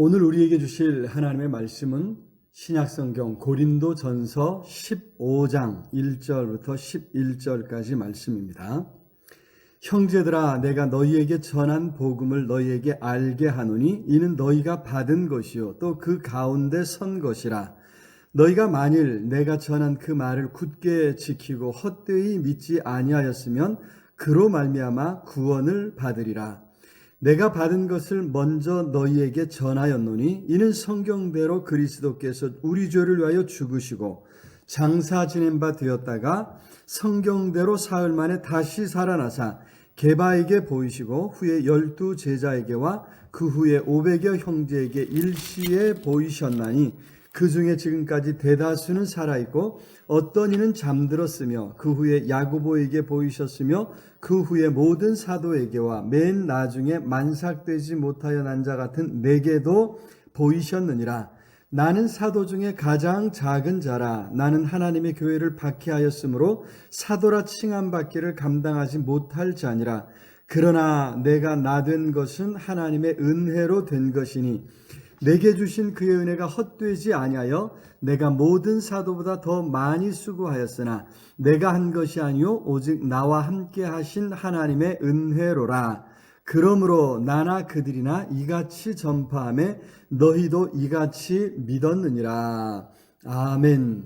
오늘 우리에게 주실 하나님의 말씀은 신약성경 고린도전서 15장 1절부터 11절까지 말씀입니다. 형제들아, 내가 너희에게 전한 복음을 너희에게 알게 하노니 이는 너희가 받은 것이요 또 그 가운데 선 것이라. 너희가 만일 내가 전한 그 말을 굳게 지키고 헛되이 믿지 아니하였으면 그로 말미암아 구원을 받으리라. 내가 받은 것을 먼저 너희에게 전하였노니 이는 성경대로 그리스도께서 우리 죄를 위하여 죽으시고 장사 지낸 바 되었다가 성경대로 사흘 만에 다시 살아나사 게바에게 보이시고 후에 12 제자에게와 그 후에 500여 형제에게 일시에 보이셨나니 그 중에 지금까지 대다수는 살아있고 어떤 이는 잠들었으며 그 후에 야고보에게 보이셨으며 그 후에 모든 사도에게와 맨 나중에 만삭되지 못하여 난 자 같은 내게도 보이셨느니라. 나는 사도 중에 가장 작은 자라. 나는 하나님의 교회를 박해하였으므로 사도라 칭함받기를 감당하지 못할 자니라. 그러나 내가 나 된 것은 하나님의 은혜로 된 것이니 내게 주신 그의 은혜가 헛되지 아니하여 내가 모든 사도보다 더 많이 수고하였으나 내가 한 것이 아니요 오직 나와 함께 하신 하나님의 은혜로라. 그러므로 나나 그들이나 이같이 전파하며 너희도 이같이 믿었느니라. 아멘.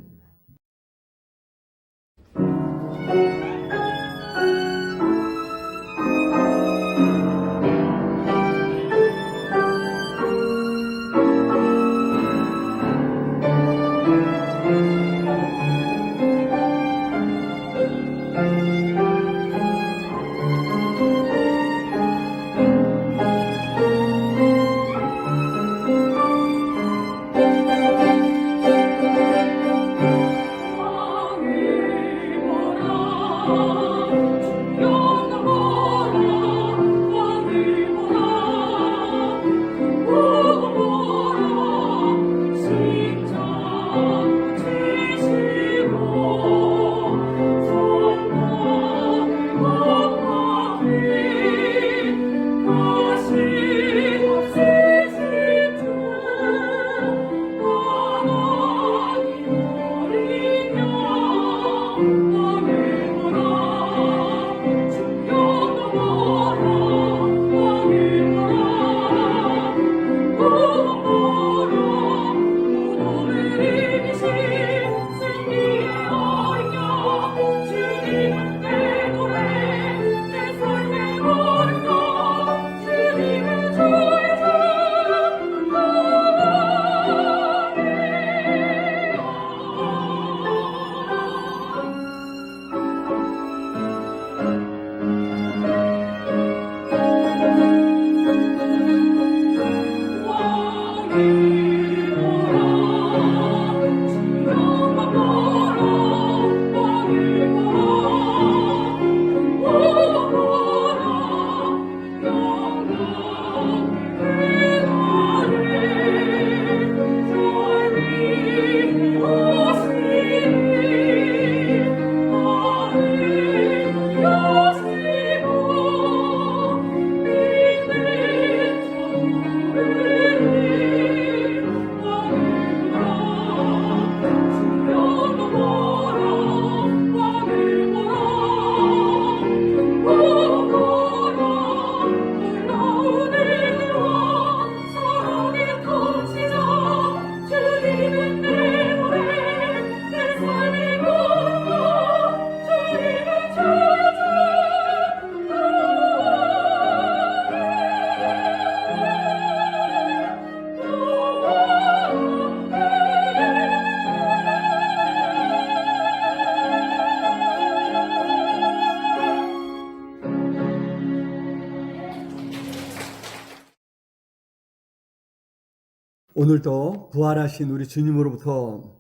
오늘도 부활하신 우리 주님으로부터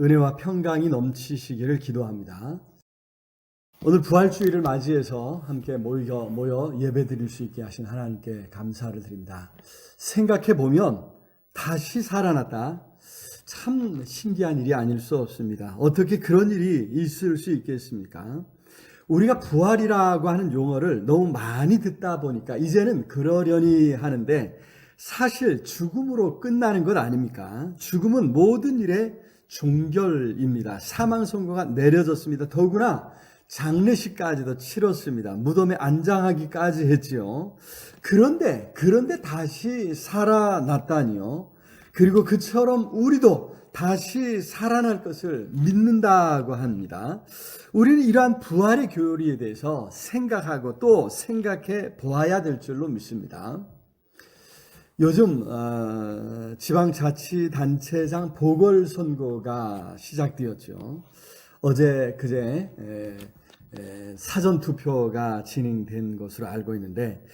은혜와 평강이 넘치시기를 기도합니다. 오늘 부활주일을 맞이해서 함께 모여 예배드릴 수 있게 하신 하나님께 감사를 드립니다. 생각해보면 다시 살아났다. 참 신기한 일이 아닐 수 없습니다. 어떻게 그런 일이 있을 수 있겠습니까? 우리가 부활이라고 하는 용어를 너무 많이 듣다 보니까 이제는 그러려니 하는데 사실 죽음으로 끝나는 것 아닙니까? 죽음은 모든 일의 종결입니다. 사망 선고가 내려졌습니다. 더구나 장례식까지도 치렀습니다. 무덤에 안장하기까지 했지요. 그런데 다시 살아났다니요. 그리고 그처럼 우리도 다시 살아날 것을 믿는다고 합니다. 우리는 이러한 부활의 교리에 대해서 생각하고 또 생각해 보아야 될 줄로 믿습니다. 요즘 지방자치단체장 보궐선거가 시작되었죠. 어제 그제 사전투표가 진행된 것으로 알고 있는데,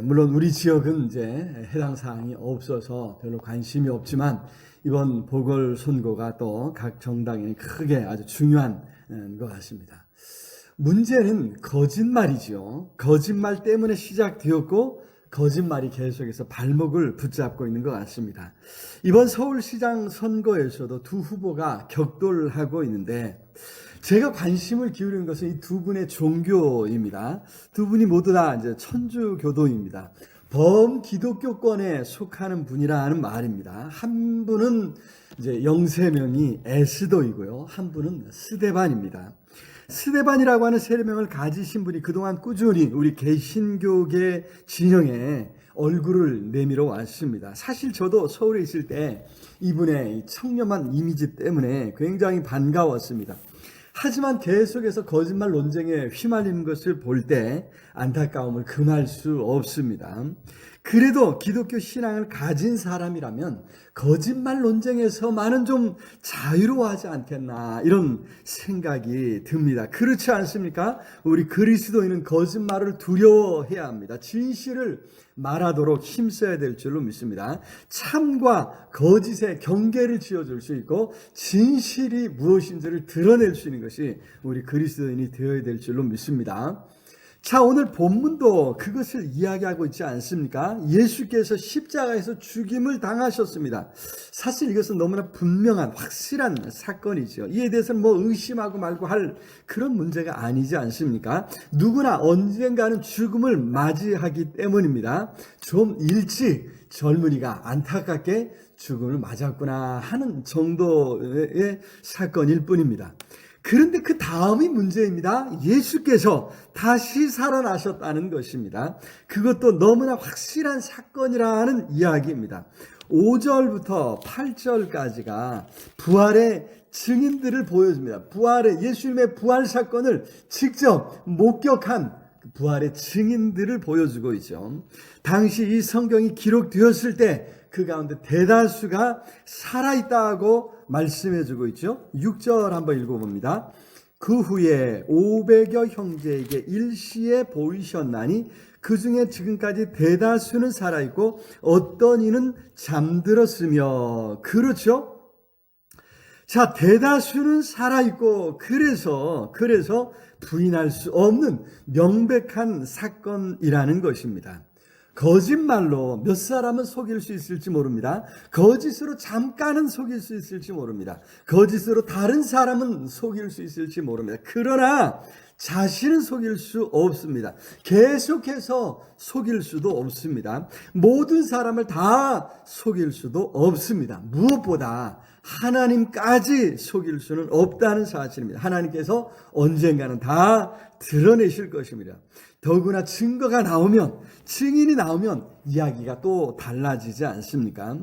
물론 우리 지역은 이제 해당 사항이 없어서 별로 관심이 없지만 이번 보궐선거가 또 각 정당에 크게 아주 중요한 것 같습니다. 문제는 거짓말이죠. 거짓말 때문에 시작되었고 거짓말이 계속해서 발목을 붙잡고 있는 것 같습니다. 이번 서울시장 선거에서도 두 후보가 격돌하고 있는데, 제가 관심을 기울이는 것은 이 두 분의 종교입니다. 두 분이 모두 다 이제 천주교도입니다. 범기독교권에 속하는 분이라는 말입니다. 한 분은 이제 영세명이 에스더이고요, 한 분은 스데반입니다. 스데반이라고 하는 세례명을 가지신 분이 그동안 꾸준히 우리 개신교계 진영에 얼굴을 내밀어 왔습니다. 사실 저도 서울에 있을 때 이분의 청렴한 이미지 때문에 굉장히 반가웠습니다. 하지만 계속해서 거짓말 논쟁에 휘말리는 것을 볼 때 안타까움을 금할 수 없습니다. 그래도 기독교 신앙을 가진 사람이라면 거짓말 논쟁에서만은 좀 자유로워하지 않겠나, 이런 생각이 듭니다. 그렇지 않습니까? 우리 그리스도인은 거짓말을 두려워해야 합니다. 진실을 말하도록 힘써야 될 줄로 믿습니다. 참과 거짓의 경계를 지어줄 수 있고 진실이 무엇인지를 드러낼 수 있는 것이 우리 그리스도인이 되어야 될 줄로 믿습니다. 자, 오늘 본문도 그것을 이야기하고 있지 않습니까? 예수께서 십자가에서 죽임을 당하셨습니다. 사실 이것은 너무나 분명한 확실한 사건이죠. 이에 대해서는 뭐 의심하고 말고 할 그런 문제가 아니지 않습니까? 누구나 언젠가는 죽음을 맞이하기 때문입니다. 좀 일찍 젊은이가 안타깝게 죽음을 맞았구나 하는 정도의 사건일 뿐입니다. 그런데 그 다음이 문제입니다. 예수께서 다시 살아나셨다는 것입니다. 그것도 너무나 확실한 사건이라는 이야기입니다. 5절부터 8절까지가 부활의 증인들을 보여줍니다. 예수님의 부활 사건을 직접 목격한 부활의 증인들을 보여주고 있죠. 당시 이 성경이 기록되었을 때 그 가운데 대다수가 살아있다고 말씀해주고 있죠. 6절 한번 읽어봅니다. 그 후에 500여 형제에게 일시에 보이셨나니 그 중에 지금까지 대다수는 살아있고 어떤 이는 잠들었으며. 그렇죠? 자, 대다수는 살아있고 그래서 부인할 수 없는 명백한 사건이라는 것입니다. 거짓말로 몇 사람은 속일 수 있을지 모릅니다. 거짓으로 잠깐은 속일 수 있을지 모릅니다. 거짓으로 다른 사람은 속일 수 있을지 모릅니다. 그러나 자신은 속일 수 없습니다. 계속해서 속일 수도 없습니다. 모든 사람을 다 속일 수도 없습니다. 무엇보다 하나님까지 속일 수는 없다는 사실입니다. 하나님께서 언젠가는 다 드러내실 것입니다. 더구나 증거가 나오면, 증인이 나오면 이야기가 또 달라지지 않습니까?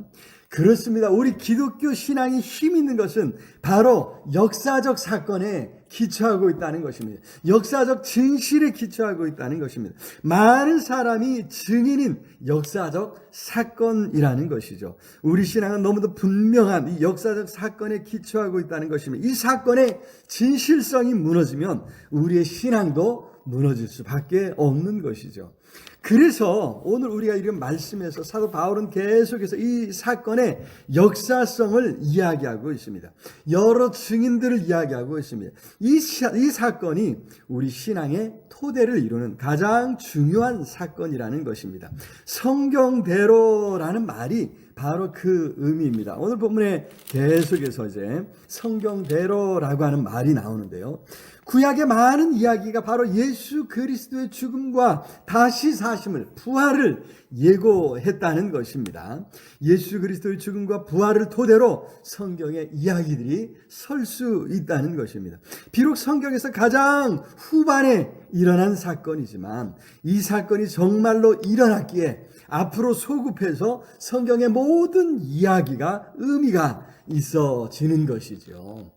그렇습니다. 우리 기독교 신앙이 힘 있는 것은 바로 역사적 사건에 기초하고 있다는 것입니다. 역사적 진실에 기초하고 있다는 것입니다. 많은 사람이 증인인 역사적 사건이라는 것이죠. 우리 신앙은 너무도 분명한 이 역사적 사건에 기초하고 있다는 것입니다. 이 사건의 진실성이 무너지면 우리의 신앙도 무너질 수밖에 없는 것이죠. 그래서 오늘 우리가 이런 말씀에서 사도 바울은 계속해서 이 사건의 역사성을 이야기하고 있습니다. 여러 증인들을 이야기하고 있습니다. 이 사건이 우리 신앙의 토대를 이루는 가장 중요한 사건이라는 것입니다. 성경대로라는 말이 바로 그 의미입니다. 오늘 본문에 계속해서 이제 성경대로라고 하는 말이 나오는데요. 구약의 많은 이야기가 바로 예수 그리스도의 죽음과 다시 사심을, 부활을 예고했다는 것입니다. 예수 그리스도의 죽음과 부활을 토대로 성경의 이야기들이 설 수 있다는 것입니다. 비록 성경에서 가장 후반에 일어난 사건이지만 이 사건이 정말로 일어났기에 앞으로 소급해서 성경의 모든 이야기가 의미가 있어지는 것이죠.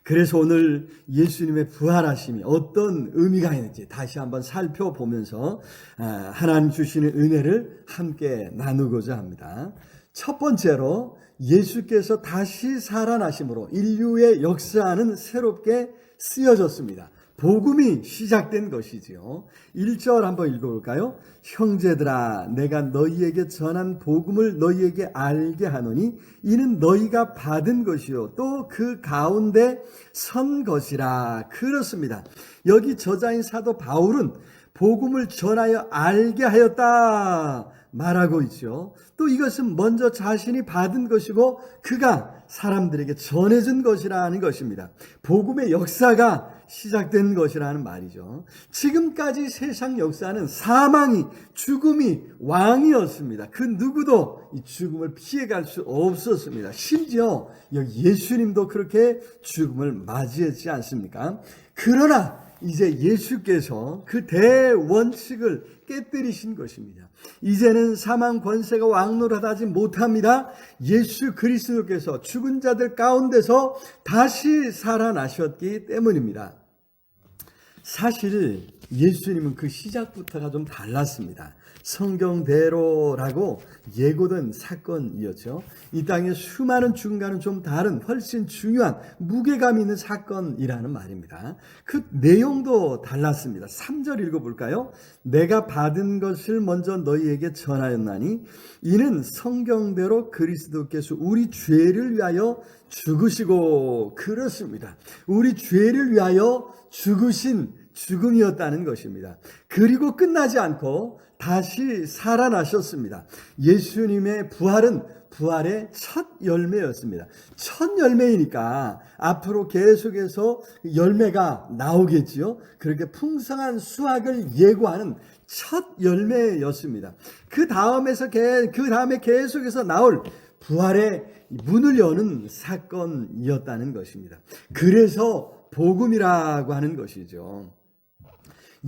그래서 오늘 예수님의 부활하심이 어떤 의미가 있는지 다시 한번 살펴보면서 하나님 주시는 은혜를 함께 나누고자 합니다. 첫 번째로 예수께서 다시 살아나심으로 인류의 역사는 새롭게 쓰여졌습니다. 복음이 시작된 것이지요. 1절 한번 읽어볼까요? 형제들아, 내가 너희에게 전한 복음을 너희에게 알게 하노니 이는 너희가 받은 것이요 또 그 가운데 선 것이라. 그렇습니다. 여기 저자인 사도 바울은 복음을 전하여 알게 하였다 말하고 있죠. 또 이것은 먼저 자신이 받은 것이고 그가 사람들에게 전해준 것이라는 것입니다. 복음의 역사가 시작된 것이라는 말이죠. 지금까지 세상 역사는 사망이, 죽음이 왕이었습니다. 그 누구도 이 죽음을 피해갈 수 없었습니다. 심지어 예수님도 그렇게 죽음을 맞이했지 않습니까? 그러나 이제 예수께서 그 대원칙을 깨뜨리신 것입니다. 이제는 사망 권세가 왕노릇하지 못합니다. 예수 그리스도께서 죽은 자들 가운데서 다시 살아나셨기 때문입니다. 사실 예수님은 그 시작부터가 좀 달랐습니다. 성경대로라고 예고된 사건이었죠. 이 땅의 수많은 죽음과는 좀 다른 훨씬 중요한 무게감 있는 사건이라는 말입니다. 그 내용도 달랐습니다. 3절 읽어볼까요? 내가 받은 것을 먼저 너희에게 전하였나니 이는 성경대로 그리스도께서 우리 죄를 위하여 죽으시고. 그렇습니다. 우리 죄를 위하여 죽으신 죽음이었다는 것입니다. 그리고 끝나지 않고 다시 살아나셨습니다. 예수님의 부활은 부활의 첫 열매였습니다. 첫 열매이니까 앞으로 계속해서 열매가 나오겠지요. 그렇게 풍성한 수확을 예고하는 첫 열매였습니다. 그 다음에 계속해서 나올 부활의 문을 여는 사건이었다는 것입니다. 그래서 복음이라고 하는 것이죠.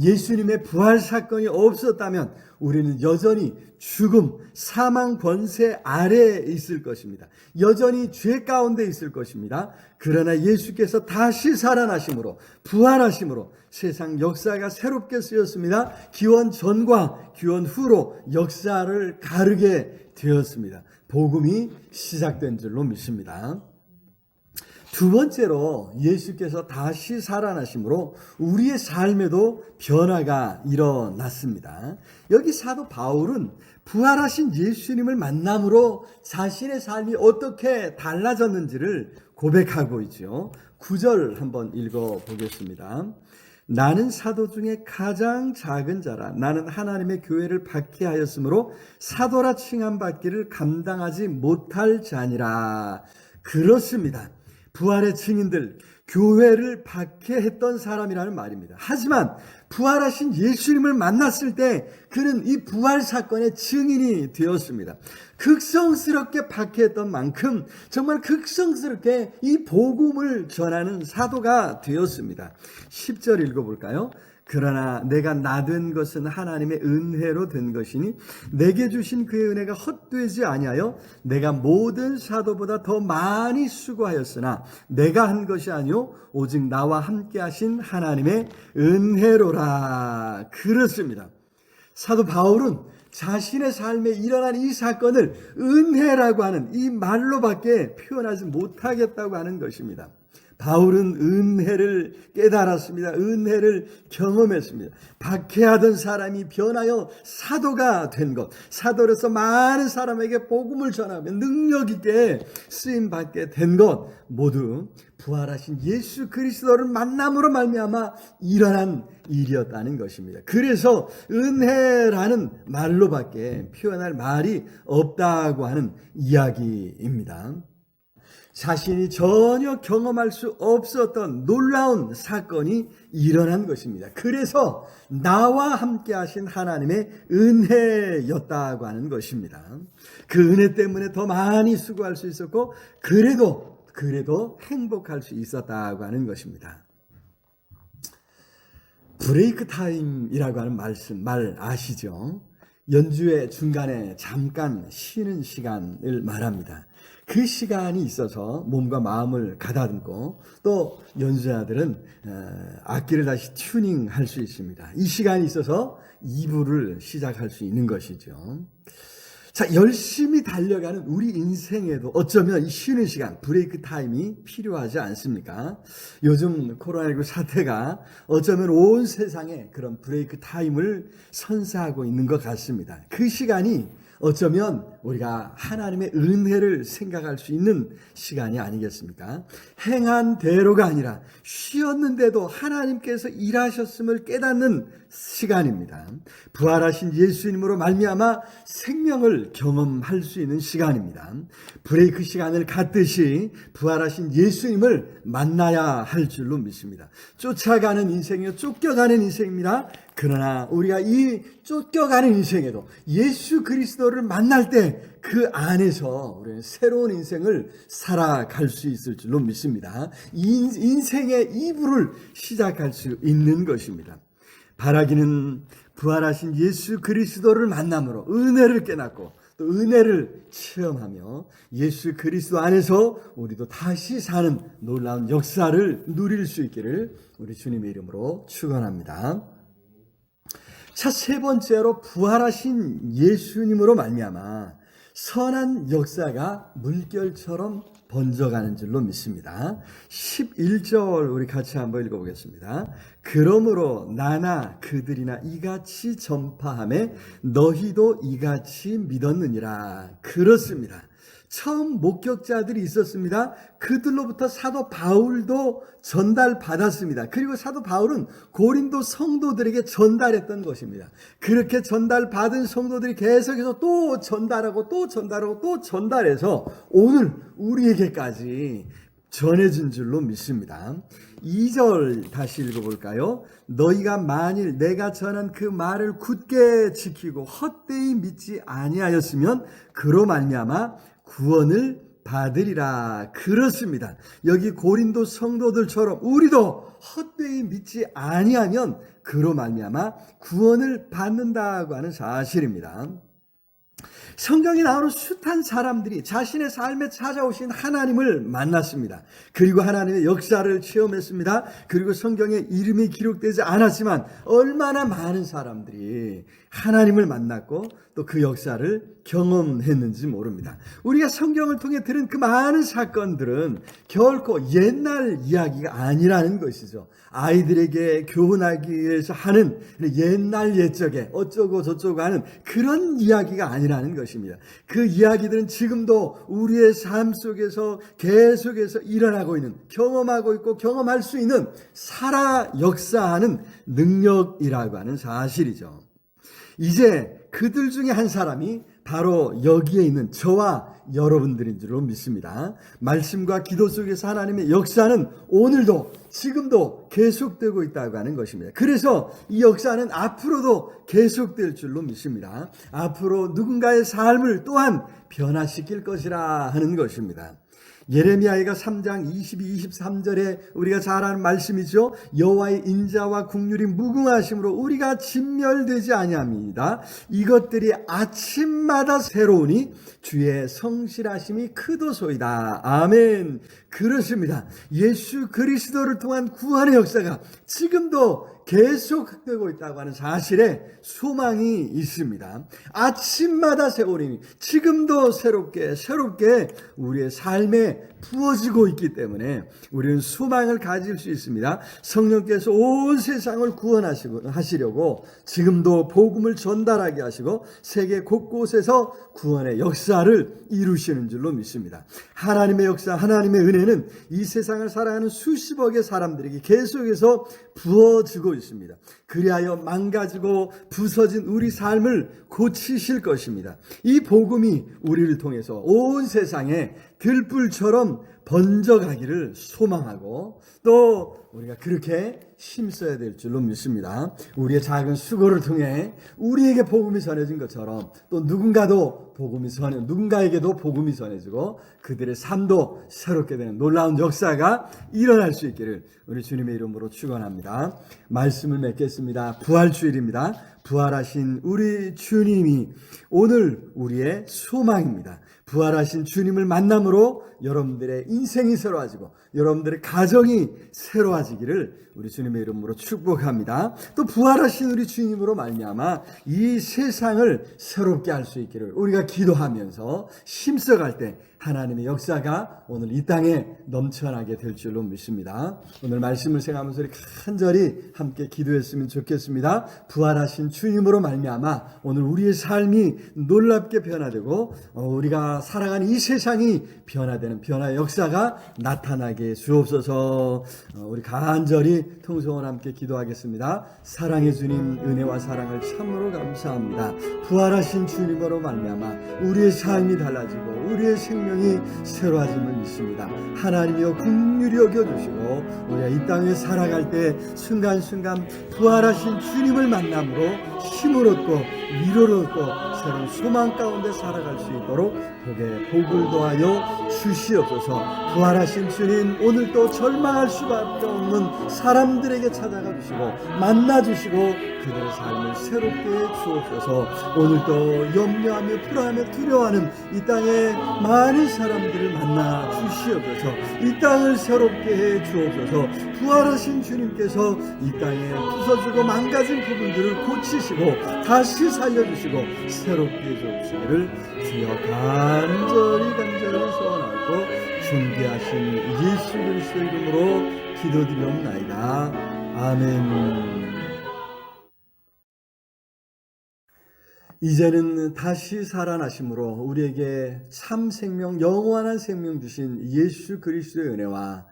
예수님의 부활 사건이 없었다면 우리는 여전히 죽음, 사망 권세 아래에 있을 것입니다. 여전히 죄 가운데 있을 것입니다. 그러나 예수께서 다시 살아나심으로, 부활하심으로 세상 역사가 새롭게 쓰였습니다. 기원 전과 기원 후로 역사를 가르게 되었습니다. 복음이 시작된 줄로 믿습니다. 두 번째로 예수께서 다시 살아나심으로 우리의 삶에도 변화가 일어났습니다. 여기 사도 바울은 부활하신 예수님을 만남으로 자신의 삶이 어떻게 달라졌는지를 고백하고 있죠. 9절 한번 읽어보겠습니다. 나는 사도 중에 가장 작은 자라. 나는 하나님의 교회를 박해하였으므로 사도라 칭함받기를 감당하지 못할 자니라. 그렇습니다. 부활의 증인들, 교회를 박해했던 사람이라는 말입니다. 하지만 부활하신 예수님을 만났을 때 그는 이 부활 사건의 증인이 되었습니다. 극성스럽게 박해했던 만큼 정말 극성스럽게 이 복음을 전하는 사도가 되었습니다. 10절 읽어볼까요? 그러나 내가 나된 것은 하나님의 은혜로 된 것이니 내게 주신 그의 은혜가 헛되지 아니하여 내가 모든 사도보다 더 많이 수고하였으나 내가 한 것이 아니요 오직 나와 함께 하신 하나님의 은혜로라. 그렇습니다. 사도 바울은 자신의 삶에 일어난 이 사건을 은혜라고 하는 이 말로밖에 표현하지 못하겠다고 하는 것입니다. 바울은 은혜를 깨달았습니다. 은혜를 경험했습니다. 박해하던 사람이 변하여 사도가 된 것, 사도로서 많은 사람에게 복음을 전하며 능력 있게 쓰임받게 된 것, 모두 부활하신 예수 그리스도를 만남으로 말미암아 일어난 일이었다는 것입니다. 그래서 은혜라는 말로밖에 표현할 말이 없다고 하는 이야기입니다. 자신이 전혀 경험할 수 없었던 놀라운 사건이 일어난 것입니다. 그래서 나와 함께 하신 하나님의 은혜였다고 하는 것입니다. 그 은혜 때문에 더 많이 수고할 수 있었고 그래도 행복할 수 있었다고 하는 것입니다. 브레이크 타임이라고 하는 말 아시죠? 연주의 중간에 잠깐 쉬는 시간을 말합니다. 그 시간이 있어서 몸과 마음을 가다듬고 또 연주자들은 악기를 다시 튜닝할 수 있습니다. 이 시간이 있어서 2부를 시작할 수 있는 것이죠. 자, 열심히 달려가는 우리 인생에도 어쩌면 이 쉬는 시간, 브레이크 타임이 필요하지 않습니까? 요즘 코로나19 사태가 어쩌면 온 세상에 그런 브레이크 타임을 선사하고 있는 것 같습니다. 그 시간이 어쩌면 우리가 하나님의 은혜를 생각할 수 있는 시간이 아니겠습니까? 행한 대로가 아니라 쉬었는데도 하나님께서 일하셨음을 깨닫는 시간입니다. 부활하신 예수님으로 말미암아 생명을 경험할 수 있는 시간입니다. 브레이크 시간을 갖듯이 부활하신 예수님을 만나야 할 줄로 믿습니다. 쫓아가는 인생이요, 쫓겨가는 인생입니다. 그러나 우리가 이 쫓겨가는 인생에도 예수 그리스도를 만날 때 그 안에서 우리는 새로운 인생을 살아갈 수 있을 줄로 믿습니다. 인생의 2부를 시작할 수 있는 것입니다. 바라기는 부활하신 예수 그리스도를 만남으로 은혜를 깨닫고 또 은혜를 체험하며 예수 그리스도 안에서 우리도 다시 사는 놀라운 역사를 누릴 수 있기를 우리 주님의 이름으로 축원합니다. 자, 세 번째로 부활하신 예수님으로 말미암아 선한 역사가 물결처럼 번져가는 줄로 믿습니다. 11절 우리 같이 한번 읽어보겠습니다. 그러므로 나나 그들이나 이같이 전파하매 너희도 이같이 믿었느니라. 그렇습니다. 처음 목격자들이 있었습니다. 그들로부터 사도 바울도 전달받았습니다. 그리고 사도 바울은 고린도 성도들에게 전달했던 것입니다. 그렇게 전달받은 성도들이 계속해서 또 전달하고 또 전달하고 또 전달해서 오늘 우리에게까지 전해진 줄로 믿습니다. 2절 다시 읽어볼까요? 너희가 만일 내가 전한 그 말을 굳게 지키고 헛되이 믿지 아니하였으면 그로 말미암아 구원을 받으리라. 그렇습니다. 여기 고린도 성도들처럼 우리도 헛되이 믿지 아니하면 그로 말미암아 구원을 받는다고 하는 사실입니다. 성경에 나오는 숱한 사람들이 자신의 삶에 찾아오신 하나님을 만났습니다. 그리고 하나님의 역사를 체험했습니다. 그리고 성경에 이름이 기록되지 않았지만 얼마나 많은 사람들이 하나님을 만났고 또 그 역사를 경험했는지 모릅니다. 우리가 성경을 통해 들은 그 많은 사건들은 결코 옛날 이야기가 아니라는 것이죠. 아이들에게 교훈하기 위해서 하는 옛날 옛적에 어쩌고 저쩌고 하는 그런 이야기가 아니라는 것입니다. 그 이야기들은 지금도 우리의 삶 속에서 계속해서 일어나고 있는, 경험하고 있고 경험할 수 있는 살아 역사하는 능력이라고 하는 사실이죠. 이제 그들 중에 한 사람이 바로 여기에 있는 저와 여러분들인 줄로 믿습니다. 말씀과 기도 속에서 하나님의 역사는 오늘도 지금도 계속되고 있다고 하는 것입니다. 그래서 이 역사는 앞으로도 계속될 줄로 믿습니다. 앞으로 누군가의 삶을 또한 변화시킬 것이라 하는 것입니다. 예레미야가 3장 22, 23절에 우리가 잘 아는 말씀이죠. 여호와의 인자와 국률이 무궁하심으로 우리가 진멸되지 아니함이니이다. 이것들이 아침마다 새로우니 주의 성실하심이 크도소이다. 아멘. 그렇습니다. 예수 그리스도를 통한 구원의 역사가 지금도 계속되고 있다고 하는 사실에 소망이 있습니다. 아침마다 새로우니 지금도 새롭게 우리의 삶에 부어지고 있기 때문에 우리는 소망을 가질 수 있습니다. 성령께서 온 세상을 구원하시려고 지금도 복음을 전달하게 하시고 세계 곳곳에서 구원의 역사를 이루시는 줄로 믿습니다. 하나님의 역사, 하나님의 은혜는 이 세상을 살아가는 수십억의 사람들에게 계속해서 부어지고 있습니다. 그리하여 망가지고 부서진 우리 삶을 고치실 것입니다. 이 복음이 우리를 통해서 온 세상에 들불처럼 번져가기를 소망하고 또 우리가 그렇게 힘써야 될 줄로 믿습니다. 우리의 작은 수고를 통해 우리에게 복음이 전해진 것처럼 또 누군가에게도 복음이 전해지고 그들의 삶도 새롭게 되는 놀라운 역사가 일어날 수 있기를 우리 주님의 이름으로 축원합니다. 말씀을 맺겠습니다. 부활주일입니다. 부활하신 우리 주님이 오늘 우리의 소망입니다. 부활하신 주님을 만남으로 여러분들의 인생이 새로워지고 여러분들의 가정이 새로워지기를 우리 주님의 이름으로 축복합니다. 또 부활하신 우리 주님으로 말미암아 이 세상을 새롭게 할 수 있기를 우리가 기도하면서 힘써갈 때 하나님의 역사가 오늘 이 땅에 넘쳐나게 될 줄로 믿습니다. 오늘 말씀을 생각하면서 우리 간절히 함께 기도했으면 좋겠습니다. 부활하신 주님으로 말미암아 오늘 우리의 삶이 놀랍게 변화되고 우리가 살아가는 이 세상이 변화되는 변화의 역사가 나타나게 주옵소서. 우리 간절히 통성을 함께 기도하겠습니다. 사랑의 주님, 은혜와 사랑을 참으로 감사합니다. 부활하신 주님으로 말미암아 우리의 삶이 달라지고 우리의 생명이 새로워짐을 믿습니다. 하나님이여 긍휼히 여겨주시고 우리가 이 땅에 살아갈 때 순간순간 부활하신 주님을 만남으로 힘을 얻고 위로를 얻고 새로운 소망 가운데 살아갈 수 있도록 복을 더하여 주시옵소서. 부활하신 주님, 오늘도 절망할 수밖에 없는 사람들에게 찾아가 주시고 만나 주시고 그들의 삶을 새롭게 주옵소서. 오늘도 염려하며 불안하며 두려워하는 이 땅에 많은 사람들을 만나 주시옵소서. 이 땅을 새롭게 해 주옵소서. 부활하신 주님께서 이 땅에 부서지고 망가진 부분들을 고치시고 다시 살려주시고 새롭게 해 주시기를 주여 간절히 소원하고 준비하신 예수 그리스도 이름으로 기도드리옵나이다. 아멘. 이제는 다시 살아나심으로 우리에게 참 생명, 영원한 생명 주신 예수 그리스도의 은혜와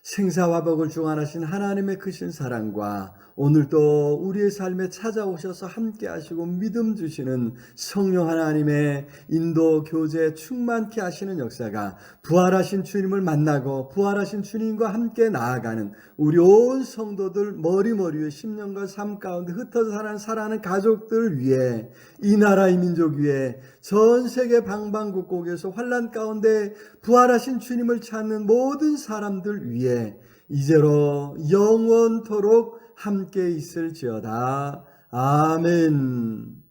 생사와 복을 주관하신 하나님의 크신 사랑과 오늘도 우리의 삶에 찾아오셔서 함께 하시고 믿음 주시는 성령 하나님의 인도 교제 충만케 하시는 역사가 부활하신 주님을 만나고 부활하신 주님과 함께 나아가는 우리 온 성도들 머리머리의 10년과 삶 가운데 흩어져 살아가는 가족들 위해 이 나라 이 민족 위에 전 세계 방방곡곡에서 환난 가운데 부활하신 주님을 찾는 모든 사람들 위해 이제로 영원토록 함께 있을지어다. 아멘.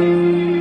Amen.